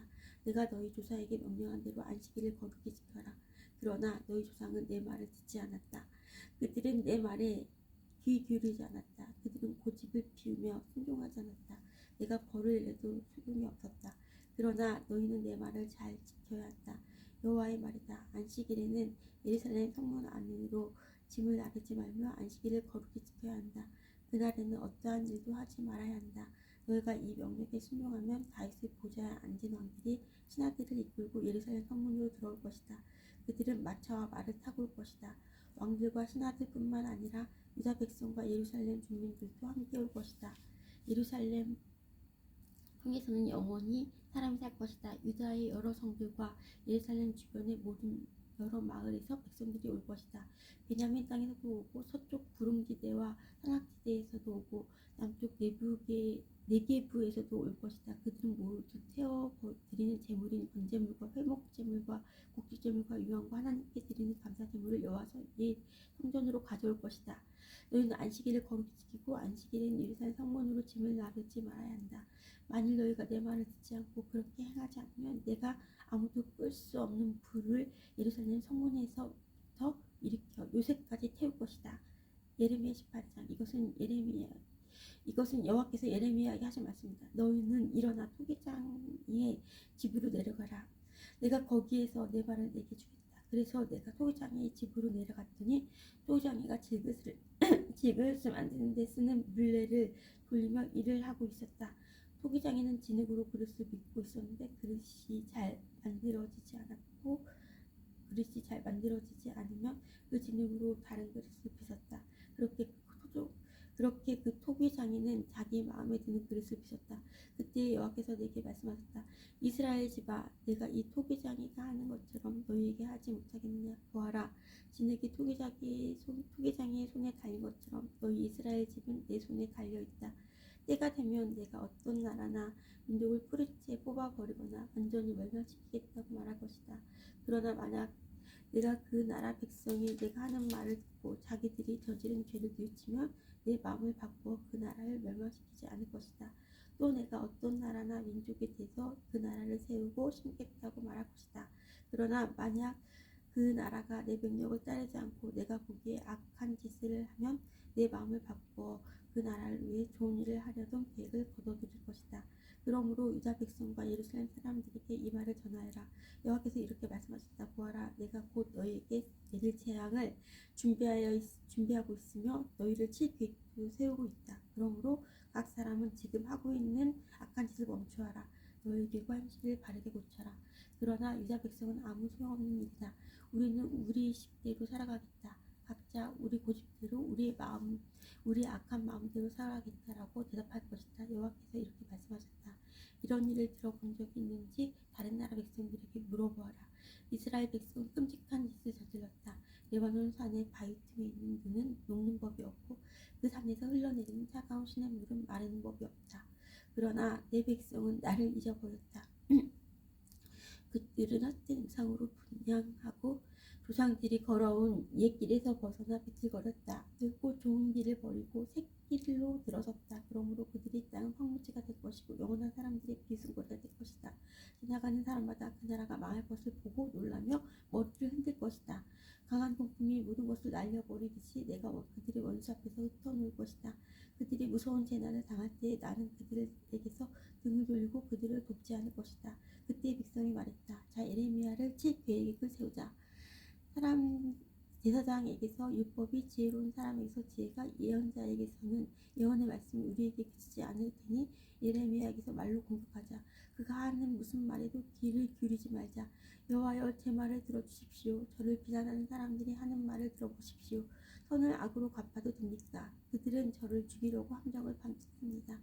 내가 너희 조상에게 명령한 대로 안식일을 거룩히 지켜라. 그러나 너희 조상은 내 말을 듣지 않았다. 그들은 내 말에 귀 기울이지 않았다. 그들은 고집을 피우며 순종하지 않았다. 내가 벌을 내도 소용이 없었다. 그러나 너희는 내 말을 잘 지켜야 한다. 여호와의 말이다. 안식일에는 예루살렘 성문 안으로 짐을 나르지 말며 안식일을 거룩히 지켜야 한다. 그날에는 어떠한 일도 하지 말아야 한다. 너희가 이 명령에 순종하면 다윗의 보좌에 앉은 왕들이 신하들을 이끌고 예루살렘 성문으로 들어올 것이다. 그들은 마차와 말을 타고 올 것이다. 왕들과 신하들뿐만 아니라 유다 백성과 예루살렘 주민들도 함께 올 것이다. 예루살렘 통해서는 영원히 사람이 살 것이다. 유다의 여러 성들과 예루살렘 주변의 모든 여러 마을에서 백성들이 올 것이다. 베냐민 땅에서도 오고 서쪽 부릉지대와 산악지대에서도 오고 남쪽 네게부에서도 올 것이다. 그들은 모두 태워 드리는 제물인 번제물과 회목제물과 곡식제물과 유황과 하나님께 드리는 감사제물을 여호와의 성전으로 가져올 것이다. 너희는 안식일을 거룩히 지키고 안식일에는 예루살렘 성문으로 짐을 나르지 말아야 한다. 만일 너희가 내 말을 듣지 않고 그렇게 행하지 않으면 내가 아무도 끌 수 없는 불을 예루살렘 성문에서부터 일으켜 요새까지 태울 것이다. 예레미야 18장. 이것은 여호와께서 예레미야에게 하신 말씀입니다. 너희는 일어나 토기장의 집으로 내려가라. 내가 거기에서 내 말을 내게 주겠다. 그래서 내가 토기장의 집으로 내려갔더니 토기장이가 질그릇을 만드는 데 쓰는 물레를 돌리며 일을 하고 있었다. 토기장이는 진흙으로 그릇을 빚고 있었는데 그릇이 잘 만들어지지 않으면 그 진흙으로 다른 그릇을 빚었다. 그렇게 그 토기장이는 자기 마음에 드는 그릇을 빚었다. 그때 여호와께서 내게 말씀하셨다. 이스라엘 집아, 내가 이 토기장이가 하는 것처럼 너희에게 하지 못하겠느냐. 보아라, 진흙이 토기장이의 손에 달린 것처럼 너희 이스라엘 집은 내 손에 달려 있다. 때가 되면 내가 어떤 나라나 민족을 뿌리째 뽑아버리거나 완전히 멸망시키겠다고 말할 것이다. 그러나 만약 내가 그 나라 백성이 내가 하는 말을 듣고 자기들이 저지른 죄를 뉘우치면 내 마음을 바꾸어 그 나라를 멸망시키지 않을 것이다. 또 내가 어떤 나라나 민족에 대해서 그 나라를 세우고 심겠다고 말할 것이다. 그러나 만약 그 나라가 내 명령을 따르지 않고 내가 보기에 악한 짓을 하면 내 마음을 바꾸어 그 나라를 위해 좋은 일을 하려던 계획을 거둬들일 것이다. 그러므로 유다 백성과 예루살렘 사람들에게 이 말을 전하여라. 여호와께서 이렇게 말씀하셨다. 보아라, 내가 곧 너희에게 내릴 재앙을 준비하고 있으며 너희를 칠 계획도 세우고 있다. 그러므로 각 사람은 지금 하고 있는 악한 짓을 멈추어라. 너희 길과 행실을 바르게 고쳐라. 그러나 유다 백성은 아무 소용없는 일이다. 우리는 우리 식대로 살아가겠다. 각자 우리 고집대로 우리 악한 마음대로 살아가겠다라고 대답할 것이다. 여호와께서 이렇게 말씀하셨다. 이런 일을 들어본 적이 있는지 다른 나라 백성들에게 물어보아라. 이스라엘 백성은 끔찍한 짓을 저질렀다. 레바논 산의 바위 틈에 있는 눈은 녹는 법이 없고 그 산에서 흘러내리는 차가운 시냇물은 마르는 법이 없다. 그러나 내 백성은 나를 잊어버렸다. 그들은 헛된 우상으로 분향하고 조상들이 걸어온 옛 길에서 벗어나 비틀거렸다. 늙고 좋은 길을 버리고 새 길로 들어섰다. 그러므로 그들의 땅은 황무지가 될 것이고 영원한 사람들의 비승거리가 될 것이다. 지나가는 사람마다 그 나라가 망할 것을 보고 놀라며 머리를 흔들 것이다. 강한 동풍이 모든 것을 날려버리듯이 내가 그들의 원수 앞에서 흩어놓을 것이다. 그들이 무서운 재난을 당할 때 나는 그들에게서 등을 돌리고 그들을 돕지 않을 것이다. 그때 백성이 말했다. 자, 예레미야를 칠 계획을 세우자. 제사장에게서 율법이, 지혜로운 사람에게서 지혜가, 예언자에게서는 예언의 말씀이 우리에게 그치지 않을 테니 예레미야에게서 말로 공격하자. 그가 하는 무슨 말에도 귀를 기울이지 말자. 여호와여, 제 말을 들어주십시오. 저를 비난하는 사람들이 하는 말을 들어보십시오. 선을 악으로 갚아도 됩니까? 그들은 저를 죽이려고 함정을 판단합니다.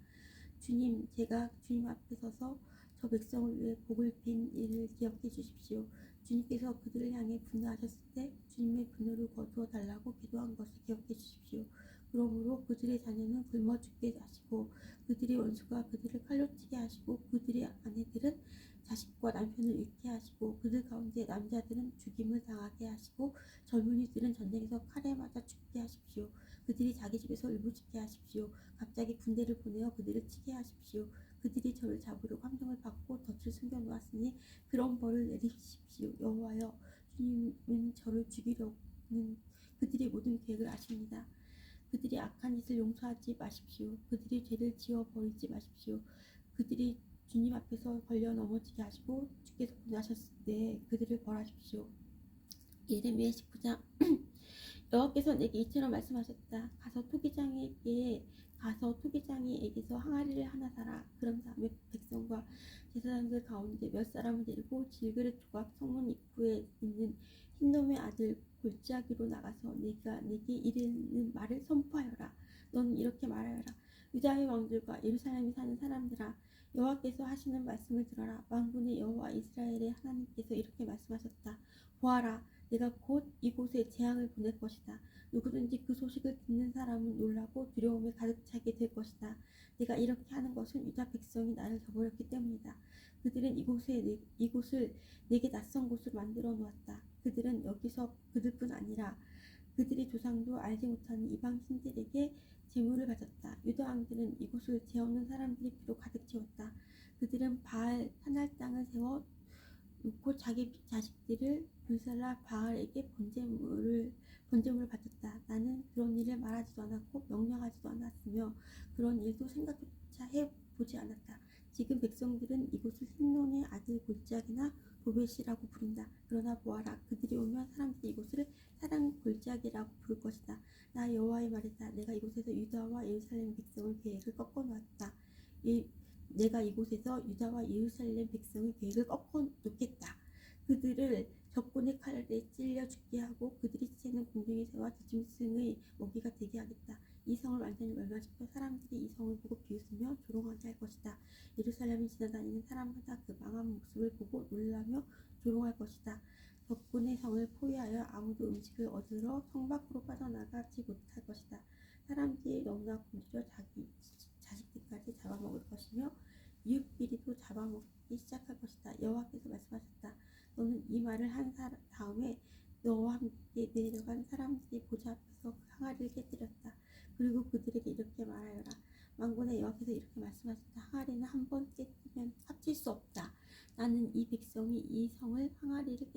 주님, 제가 주님 앞에 서서 저 백성을 위해 복을 빈 일을 기억해 주십시오. 주님께서 그들을 향해 분노하셨을 때 주님의 분노를 거두어 달라고 기도한 것을 기억해 주십시오. 그러므로 그들의 자녀는 굶어 죽게 하시고 그들의 원수가 그들을 칼로 치게 하시고 그들의 아내들은 자식과 남편을 잃게 하시고 그들 가운데 남자들은 죽임을 당하게 하시고 젊은이들은 전쟁에서 칼에 맞아 죽게 하십시오. 그들이 자기 집에서 울부짖게 하십시오. 갑자기 군대를 보내어 그들을 치게 하십시오. 그들이 저를 잡으려고 함정을 받고 덫을 숨겨놓았으니 그런 벌을 내리십시오. 여호와여, 주님은 저를 죽이려는 그들의 모든 계획을 아십니다. 그들이 악한 짓을 용서하지 마십시오. 그들이 죄를 지워버리지 마십시오. 그들이 주님 앞에서 걸려 넘어지게 하시고 주께서 분하셨을 때 그들을 벌하십시오. 예레미야 19장. 여호와께서 내게 이처럼 말씀하셨다. 가서 토기장이에게서 항아리를 하나 사라. 그런 다음에 백성과 제사장들 가운데 몇 사람을 데리고 질그릇 조각 성문 입구에 있는 흰놈의 아들 골짜기로 나가서 내가 내게 이르는 말을 선포하여라. 너는 이렇게 말하여라. 유다의 왕들과 예루살렘에 사는 사람들아, 여호와께서 하시는 말씀을 들어라. 만군의 여호와 이스라엘의 하나님께서 이렇게 말씀하셨다. 보아라, 내가 곧 이곳에 재앙을 보낼 것이다. 누구든지 그 소식을 듣는 사람은 놀라고 두려움에 가득 차게 될 것이다. 내가 이렇게 하는 것은 유다 백성이 나를 저버렸기 때문이다. 그들은 이곳을 내게 낯선 곳으로 만들어 놓았다. 그들은 여기서 그들뿐 아니라 그들의 조상도 알지 못하는 이방 신들에게 제물을 바쳤다. 유다 왕들은 이곳을 죄 없는 사람들이 피로 가득 채웠다. 그들은 바알 산할 땅을 세워 놓고 자기 자식들을 불살라 바알에게 번제물을 바쳤다. 나는 그런 일을 말하지도 않았고 명령하지도 않았으며 그런 일도 생각조차 해보지 않았다. 지금 백성들은 이곳을 hin논의 아들 골짜기나 도벳이라고 부른다. 그러나 보아라, 그들이 오면 사람들이 이곳을 사랑 골짜기라고 부를 것이다. 나 여호와의 말이다. 내가 이곳에서 유다와 예루살렘 백성의 계획을 꺾어놓았다. 내가 이곳에서 유다와 예루살렘 백성의 계획을 꺾어놓겠다. 그들을 적군의 칼에 찔려 죽게 하고 그들의 시체는 공중의 새와 들짐승의 먹이가 되게 하겠다. 이 성을 완전히 멸망시켜 사람들이 이 성을 보고 비웃으며 조롱하게 할 것이다. 예루살렘을 지나다니는 사람마다 그 망한 모습을 보고 놀라며 조롱할 것이다. 적군의 성을 포위하여 아무도 음식을 얻으러 성 밖으로 빠져나가지 못할 것이다. 사람들이 너무나 굶주려 자기 자식들까지 잡아먹을 것이며 이웃끼리도 잡아먹기 시작할 것이다. 여호와께서 말씀하셨다. 너는 이 말을 한 다음에 너와 함께 내려간 사람들이 보좌 앞에서 그 항아리를 깨뜨렸다. 그리고 그들에게 이렇게 말하여라. 만군의 여호와께서 이렇게 말씀하셨다. 항아리는 한 번 깨뜨리면 합칠 수 없다. 나는 이 백성이 이 성을 항아리를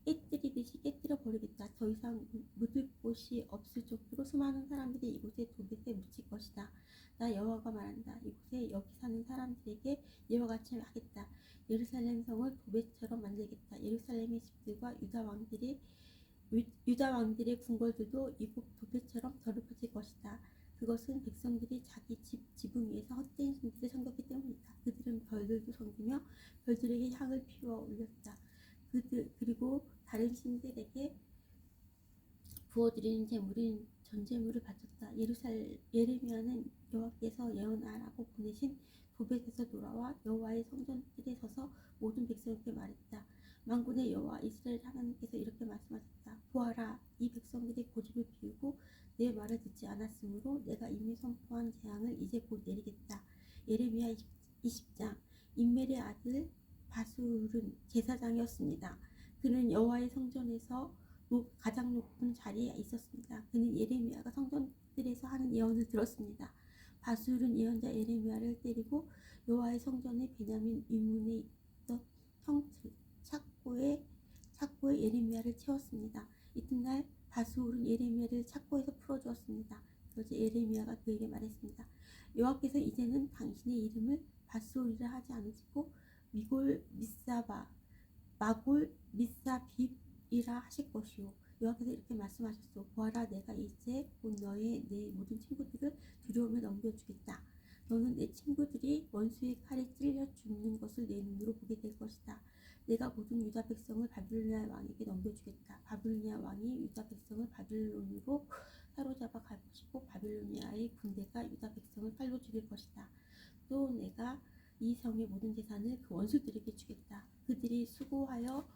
깨뜨리듯이 깨뜨려 버리겠다. 더 이상 묻을 곳이 없을 정도로 수많은 사람들이 이곳에 도벳에 묻힐 것이다. 나 여호와가 말한다. 이곳에 여기 사는 사람들에게 이와 같이 하겠다. 예루살렘 성을 도벳처럼 만들겠다. 예루살렘의 집들과 유다 왕들의 궁궐들도 이곳 도벳처럼 더럽혀질 것이다. 그것은 백성들이 자기 지붕 위에서 헛된 신들을 섬겼기 때문이다. 그들은 별들도 섬기며 별들에게 향을 피워 올렸다. 그리고 다른 신들에게 부어드리는 제물인 전제물을 바쳤다. 예레미야는 여호와께서 예언하라고 보내신 도벳에서 돌아와 여호와의 성전뜰에 서서 모든 백성에게 말했다. 만군의 여호와 이스라엘 하나님께서 이렇게 말씀하셨다. 보아라, 이 백성들이 고집을 피우고 내 말을 듣지 않았으므로 내가 이미 선포한 재앙을 이제 곧 내리겠다. 예레미야 20장. 임멜의 아들 바술은 제사장이었습니다. 그는 여호와의 성전에서 가장 높은 자리에 있었습니다. 그는 예레미야가 성전들에서 하는 예언을 들었습니다. 바술은 예언자 예레미야를 때리고 여호와의 성전의 베냐민 유문에 있던 형틀 착고에 예레미야를 채웠습니다. 이튿날 바술은 예레미야를 착고에서 풀어주었습니다. 그러자 예레미야가 그에게 말했습니다. 여호와께서 이제는 당신의 이름을 바술이라 하지 않으시고 마골 미사빕이라 하실 것이요. 여호와께서 이렇게 말씀하셨소. 보아라, 내가 이제 곧 내 모든 친구들을 두려움에 넘겨주겠다. 너는 내 친구들이 원수의 칼에 찔려 죽는 것을 내 눈으로 보게 될 것이다. 내가 모든 유다 백성을 바빌로니아 왕에게 넘겨주겠다. 바빌로니아 왕이 유다 백성을 바빌론으로 사로잡아 갈 것이고 바빌로니아의 군대가 유다 백성을 칼로 죽일 것이다. 또 내가 이 성의 모든 재산을 그 원수들에게 주겠다. 그들이 수고하여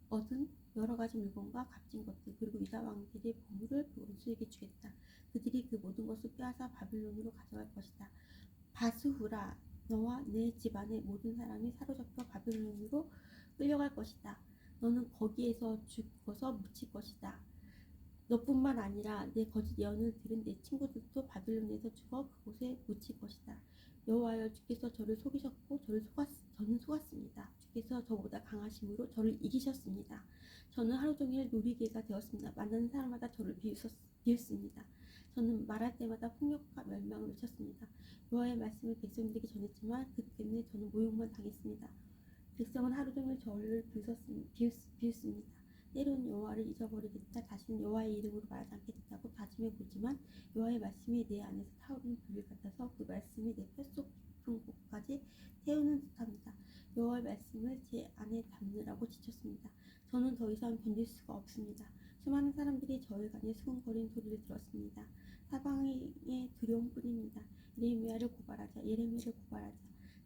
얻은 여러 가지 물건과 값진 것들 그리고 유다 왕들의 보물을 그 원수에게 주겠다. 그들이 그 모든 것을 빼앗아 바빌론으로 가져갈 것이다. 바스후라, 너와 내 집안의 모든 사람이 사로잡혀 바빌론으로 끌려갈 것이다. 너는 거기에서 죽어서 묻힐 것이다. 너뿐만 아니라 내 거짓 예언을 들은 내 친구들도 바빌론에서 죽어 그곳에 묻힐 것이다. 여호와여, 주께서 저를 속이셨고 저는 속았습니다. 주께서 저보다 강하심으로 저를 이기셨습니다. 저는 하루 종일 놀이개가 되었습니다. 만나는 사람마다 저를 비웃습니다. 저는 말할 때마다 폭력과 멸망을 외쳤습니다. 여호와의 말씀을 백성들에게 전했지만 그 때문에 저는 모욕만 당했습니다. 백성은 하루 종일 저를 비웃습니다. 때로는 여호와를 잊어버리겠다. 다시는 여호와의 이름으로 말하지 않겠다고 다짐해보지만 여호와의 말씀이 내 안에서 타오르는 불길 같아서 그 말씀이 내 뼛속 깊은 곳까지 태우는 듯합니다. 여호와의 말씀을 제 안에 담느라고 지쳤습니다. 저는 더 이상 견딜 수가 없습니다. 수많은 사람들이 저희간에 수군거리는 소리를 들었습니다. 사방의 두려움뿐입니다. 예레미야를 고발하자.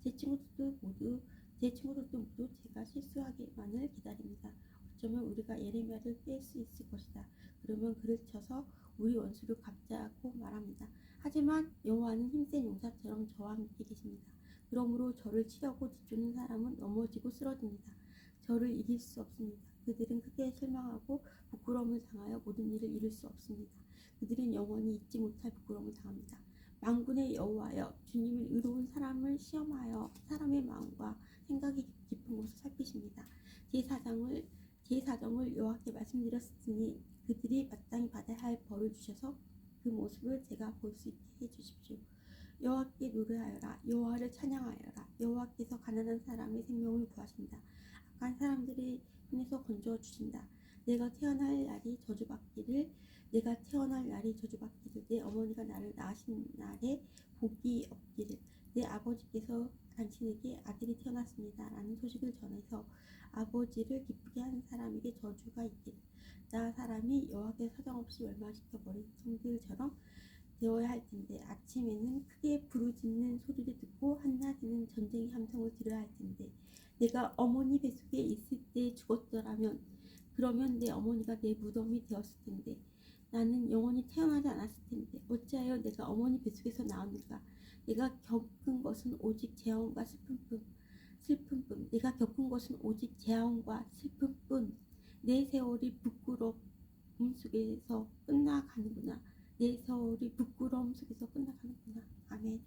제 친구들도 모두 제가 실수하기만을 기다립니다. 어쩌면 우리가 예레미야를 깰 수 있을 것이다. 그러면 그를 쳐서 우리 원수를 갚자고 말합니다. 하지만 여호와는 힘센 용사처럼 저와 함께 계십니다. 그러므로 저를 치려고 뒤쫓는 사람은 넘어지고 쓰러집니다. 저를 이길 수 없습니다. 그들은 크게 실망하고 부끄러움을 당하여 모든 일을 이룰 수 없습니다. 그들은 영원히 잊지 못할 부끄러움을 당합니다. 만군의 여호와여, 주님은 의로운 사람을 시험하여 사람의 마음과 생각이 깊은 것을 살피십니다. 제 사정을 여호와께 말씀드렸으니 그들이 마땅히 받아야 할 벌을 주셔서 그 모습을 제가 볼 수 있게 해주십시오. 여호와께 노래하여라. 여호와를 찬양하여라. 여호와께서 가난한 사람의 생명을 구하신다. 악한 사람들의 손에서 건져 주신다. 내가 태어날 날이 저주받기를 내 어머니가 나를 낳으신 날에 복이 없기를 내 아버지께서 당신에게 아들이 태어났습니다 라는 소식을 전해서 아버지를 기쁘게 하는 사람에게 저주가 있기를 나 사람이 여호와께 사정없이 멸망시켜버린 성들처럼 되어야 할 텐데 아침에는 크게 부르짖는 소리를 듣고 한낮에는 전쟁의 함성을 들어야 할 텐데 내가 어머니 뱃속에 있을 때 죽었더라면 그러면 내 어머니가 내 무덤이 되었을 텐데 나는 영원히 태어나지 않았을 텐데 어찌하여 내가 어머니 뱃속에서 나왔는가. 내가 겪은 것은 오직 재앙과 슬픔뿐. 내가 겪은 것은 오직 재앙과 슬픔뿐. 내 세월이 부끄러움 속에서 끝나가는구나. 내 세월이 부끄러움 속에서 끝나가는구나. 아멘.